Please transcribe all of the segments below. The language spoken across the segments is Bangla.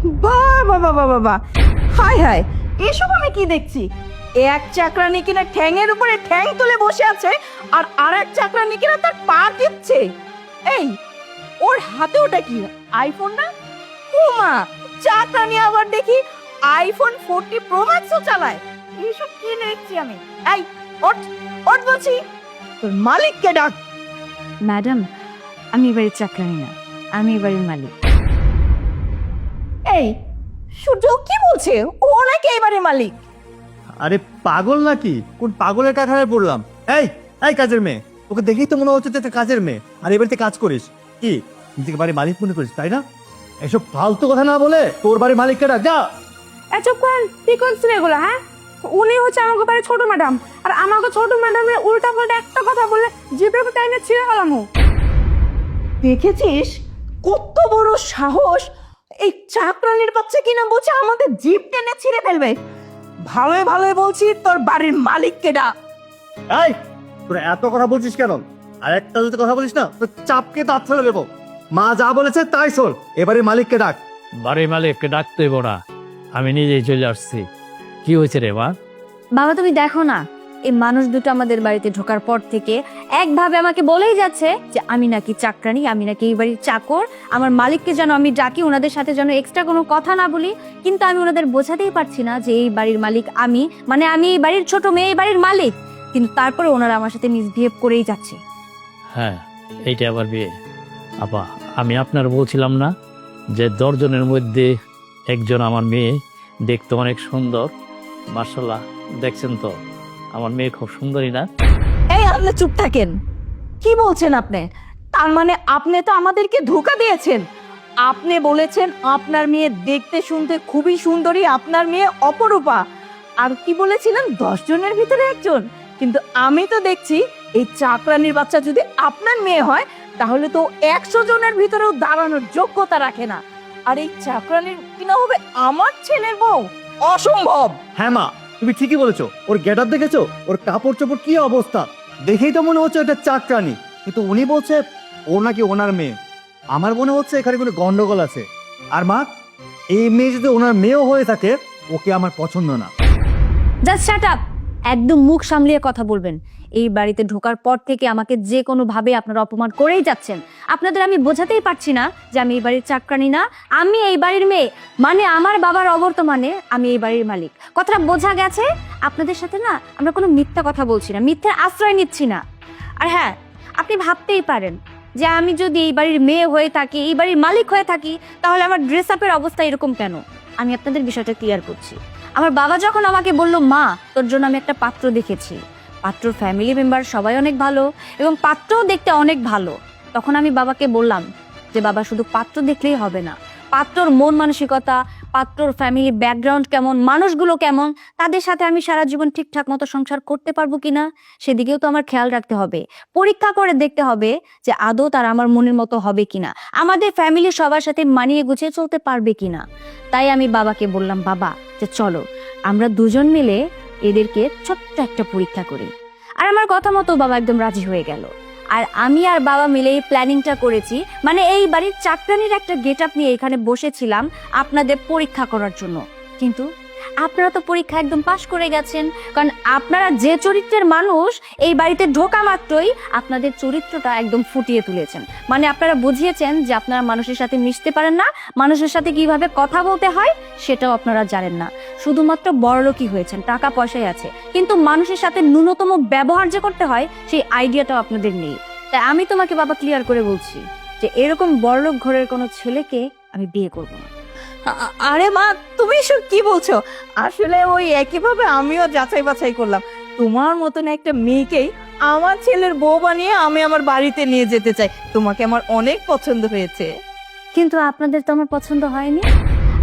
বাবা বাবা বাবা, হায় হায়, এসব আমি কি দেখছি? এক চাকরানি কিনা ঠ্যাংয়ের উপরে ঠ্যাং তুলে বসে আছে, আর আরেক চাকরানি কিনা তার পা টিপছে। এই, ওর হাতে ওটা কি, আইফোন না? ও মা, চাকরানি আবার দেখি আইফোন 40 প্রো ম্যাক্সও চালায়। এসব কি দেখছি আমি? এই, ওঠ ওঠ বলছি, তোর মালিককে ডাক। ম্যাডাম, আমি এবারের চাকরানি না, আমি এবারের মালিক। এই, সূর্য কি বলছে? ও নাকি এবারে মালিক? আরে পাগল নাকি? কোন পাগলের কারখানায় পড়লাম? এই এই কাজের মেয়ে, ওকে দেখেই তো মনে হচ্ছে তুই একটা কাজের মেয়ে, আর এবারে কাজ করিস। কি নিজেকে বাড়ির মালিক মনে করিস, তাই না? এসব ফালতু কথা না বলে তোর বাড়ির মালিককে ডাক যা। চুপ করেন, কি করছেন এগুলো? হ্যাঁ, উনি হচ্ছে আমাকে বাড়ির ছোট ম্যাডাম, আর আমাকে ছোট ম্যাডামের উল্টা পাল্টা একটা কথা বললে জিভের টাইনে ছিঁড়ে গেলাম। দেখেছিস কত বড় সাহস? এই চাকরানির বাচ্চা কিনা বলছে আমাদের জিভ টেনে ছিঁড়ে ফেলবে। ভালোই ভালোই বলছি, তোর বাড়ির মালিককে ডাক। এই তোরা এত কথা বলছিস কেন? আর একটা যদি কথা বলিস না তো চাপকে দাঁত ফেলে দেবো। মা যা বলেছে তাই শোন, এবারে মালিককে ডাক। বাড়ির মালিককে ডাকতে হইব না, আমি নিজেই চলে আসছি। কি হয়েছে রে মা? বাবা তুমি দেখো না, এই মানুষ দুটো আমাদের বাড়িতে ঢোকার পর থেকে একভাবে আমাকে বলেই যাচ্ছে যে আমি নাকি চাকরানি, আমি নাকি এই বাড়ির চাকর। আমার মালিককে যেন আমি ডাকি, ওনাদের সাথে যেন এক্সট্রা কোনো কথা না বলি। কিন্তু আমি ওনাদের বোঝাতেই পারছি না যে এই বাড়ির মালিক আমি, মানে আমি এই বাড়ির ছোট মেয়ে, এই বাড়ির মালিক। কিন্তু তারপরে ওনারা আমার সাথে মিসবিহেভ করেই যাচ্ছে। হ্যাঁ, এইটা আবার বিয়ে? আপা, আমি আপনার বলছিলাম না যে 10 জনের মধ্যে একজন আমার মেয়ে, দেখতে অনেক সুন্দর। মার্শাল্লাহ, দেখছেন তো আমার মেয়ে খুব সুন্দরী না? এই, আপনি চুপ থাকেন। কি বলছেন আপনি? তার মানে আপনি তো আমাদেরকে ধোঁকা দিয়েছেন। আপনি বলেছেন আপনার মেয়ে দেখতে শুনতে খুবই সুন্দরী, আপনার মেয়ে অপরূপা। আর কি বলেছিলেন? 10 জনের ভিতরে একজন। কিন্তু আমি তো দেখছি এই চাকরানির বাচ্চা যদি আপনার মেয়ে হয় তাহলে তো 100 জনের ভিতরেও দাঁড়ানোর যোগ্যতা রাখে না। আর এই চাকরানির কিনা হবে আমার ছেলের বউ? অসম্ভব। হ্যাঁ মা, তুমি ঠিকই বলেছো। ওর গেট আপ দেখেছো? ওর কাপড় চোপড় কি অবস্থা! দেখেই তো মনে হচ্ছে এটা চাকরানি, কিন্তু উনি বলছে ও নাকি ওনার মেয়ে। আমার মনে হচ্ছে এখানে কোনো গন্ডগোল আছে। আর মা, এই মেয়ে যদি ওনার মেয়েও হয়ে থাকে, ওকে আমার পছন্দ না। জাস্ট শাট আপ, একদম মুখ সামলিয়ে কথা বলবেন। এই বাড়িতে ঢোকার পর থেকে আমাকে যে কোনো ভাবে আপনারা অপমান করেই যাচ্ছেন। আপনাদের আমি বোঝাতেই পারছি না যে আমি এই বাড়ির চাকরানি না, আমি এই বাড়ির মেয়ে। মানে আমার বাবার অবর্তমানে আমি এই বাড়ির মালিক। কথাটা বোঝা গেছে? আপনাদের সাথে না আমরা কোনো মিথ্যা কথা বলছি না, মিথ্যার আশ্রয় নিচ্ছি না। আর হ্যাঁ, আপনি ভাবতেই পারেন যে আমি যদি এই বাড়ির মেয়ে হয়ে থাকি, এই বাড়ির মালিক হয়ে থাকি, তাহলে আমার ড্রেস আপের অবস্থা এরকম কেন? আমি আপনাদের বিষয়টা ক্লিয়ার করছি। আমার বাবা যখন আমাকে বলল, মা তোর জন্য আমি একটা পাত্র দেখেছি, পাত্রর ফ্যামিলি মেম্বার সবাই অনেক ভালো এবং পাত্রও দেখতে অনেক ভালো, তখন আমি বাবাকে বললাম যে বাবা শুধু পাত্র দেখলেই হবে না, পাত্রর মন মানসিকতা, পাত্রর ফ্যামিলি ব্যাকগ্রাউন্ড কেমন, মানুষগুলো কেমন, তাদের সাথে আমি সারা জীবন ঠিকঠাক মতো সংসার করতে পারবো কিনা সেদিকেও তো আমার খেয়াল রাখতে হবে। পরীক্ষা করে দেখতে হবে যে আদৌ তারা আমার মনের মতো হবে কিনা, আমাদের ফ্যামিলির সবার সাথে মানিয়ে গুছিয়ে চলতে পারবে কিনা। তাই আমি বাবাকে বললাম, বাবা যে চলো আমরা দুজন মিলে এদেরকে ছোট্ট একটা পরীক্ষা করি। আর আমার কথা মতো বাবা একদম রাজি হয়ে গেল। আর আমি আর বাবা মিলে এই প্ল্যানিংটা করেছি, মানে এই বাড়ির চাকরানির একটা গেট আপ নিয়ে এখানে বসেছিলাম আপনাদের পরীক্ষা করার জন্য। কিন্তু আপনারা তো পরীক্ষা একদম পাশ করে গেছেন, কারণ আপনারা যে চরিত্রের মানুষ, এই বাড়িতে ঢোকা মাত্রই আপনাদের চরিত্রটা একদম ফুটিয়ে তুলেছেন। মানে আপনারা বুঝিয়েছেন যে আপনারা মানুষের সাথে মিশতে পারেন না, মানুষের সাথে কিভাবে কথা বলতে হয় সেটাও আপনারা জানেন না। শুধুমাত্র বড়লোকই হয়েছেন, টাকা পয়সাই আছে, কিন্তু মানুষের সাথে ন্যূনতম ব্যবহার যে করতে হয় সেই আইডিয়াটাও আপনাদের নেই। তাই আমি তোমাকে বাবা ক্লিয়ার করে বলছি যে এরকম বড়লোক ঘরের কোনো ছেলেকে আমি বিয়ে করবো না। আরে মা, তুমি এসব কি বলছো? আসলে ওই একইভাবে আমিও যাচাই বাছাই করলাম। তোমার মতন একটা মেয়েকেই আমার ছেলের বউ বানিয়ে আমি আমার বাড়িতে নিয়ে যেতে চাই। তোমাকে আমার অনেক পছন্দ হয়েছে। কিন্তু আপনাদের তো আমার পছন্দ হয়নি।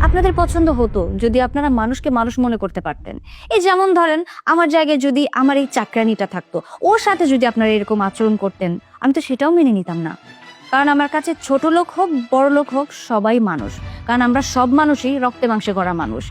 আপনাদের পছন্দ হতো যদি আপনারা মানুষকে মানুষ মনে করতে পারতেন। এই যেমন ধরেন, আমার জায়গায় যদি আমার এই চাকরানিটা থাকতো, ওর সাথে যদি আপনারা এরকম আচরণ করতেন, আমি তো সেটাও মেনে নিতাম না। কারণ আমার কাছে ছোট লোক হোক বড় লোক হোক সবাই মানুষ, কারণ আমরা সব মানুষই রক্তে মাংসে গড়া মানুষ।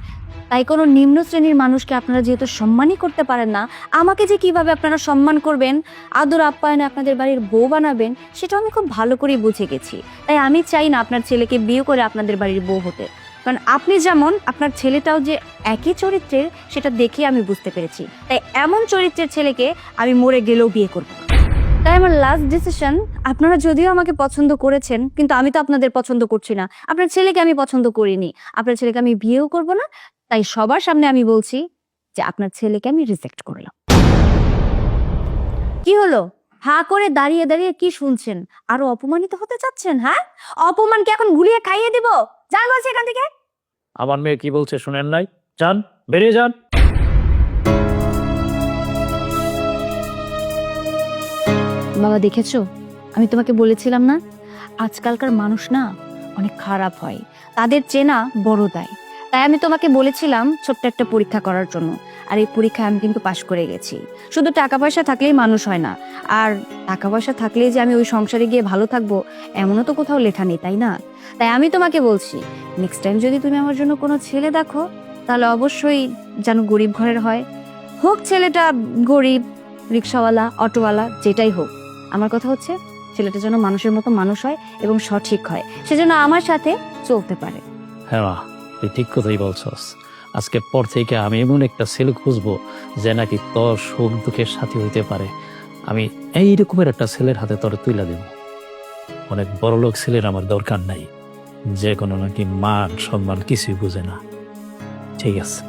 তাই কোনো নিম্ন শ্রেণীর মানুষকে আপনারা যেহেতু সম্মানই করতে পারেন না, আমাকে যে কিভাবে আপনারা সম্মান করবেন, আদর আপ্যায়নে আপনাদের বাড়ির বউ বানাবেন, সেটা আমি খুব ভালো করে বুঝে গেছি। তাই আমি চাই না আপনার ছেলেকে বিয়ে করে আপনাদের বাড়ির বউ হতে। কারণ আপনি যেমন আপনার ছেলেটাও যে একই চরিত্রের সেটা দেখে আমি বুঝতে পেরেছি। তাই এমন চরিত্রের ছেলেকে আমি মরে গেলেও বিয়ে করব। তাই আমার লাস্ট ডিসিশন, আপনারা যদিও আমাকে পছন্দ করেছেন কিন্তু আমি তো আপনাদের পছন্দ করছি না। আপনার ছেলেকে আমি পছন্দ করিনি, আপনার ছেলেকে আমি বিয়েও করব না। তাই সবার সামনে আমি বলছি যে আপনার ছেলেকে আমি রিজেক্ট করলাম। কি হলো, হা করে দাঁড়িয়ে দাঁড়িয়ে কি শুনছেন? আরো অপমানিত হতে চাচ্ছেন? হ্যাঁ, অপমানকে এখন গুলিয়ে খাইয়ে দিব। যান বলছি এখান থেকে। আমার মেয়ে কি বলছে শুনেন নাই? যান, বেরিয়ে যান। বাবা দেখেছো, আমি তোমাকে বলেছিলাম না, আজকালকার মানুষ না অনেক খারাপ হয়, তাদের চেনা বড় দায়। তাই আমি তোমাকে বলেছিলাম ছোট্ট একটা পরীক্ষা করার জন্য, আর এই পরীক্ষায় আমি কিন্তু পাশ করে গেছি। শুধু টাকা পয়সা থাকলেই মানুষ হয় না, আর টাকা পয়সা থাকলেই যে আমি ওই সংসারে গিয়ে ভালো থাকবো এমনও তো কোথাও লেখা নেই, তাই না? তাই আমি তোমাকে বলছি, নেক্সট টাইম যদি তুমি আমার জন্য কোনো ছেলে দেখো তাহলে অবশ্যই যেন গরিব ঘরের হয়। হোক ছেলেটা গরিব, রিক্সাওয়ালা, অটোওয়ালা, যেটাই হোক, আমার কথা হচ্ছে ছেলেটা যেন মানুষের মতো মানুষ হয় এবং সঠিক হয়, সেজন্য আমার সাথে চলতে পারে। হ্যাঁ মা, তুই ঠিক কথাই বলছস। আজকের পর থেকে আমি এমন একটা ছেলে খুঁজবো যে নাকি তোর সুখ দুঃখের সাথী হইতে পারে। আমি এই রকমের একটা ছেলের হাতে তোর তুইলা দেব। অনেক বড় লোক ছেলের আমার দরকার নাই, যে কোনো নাকি মান সম্মান কিছুই বুঝে না। ঠিক আছে।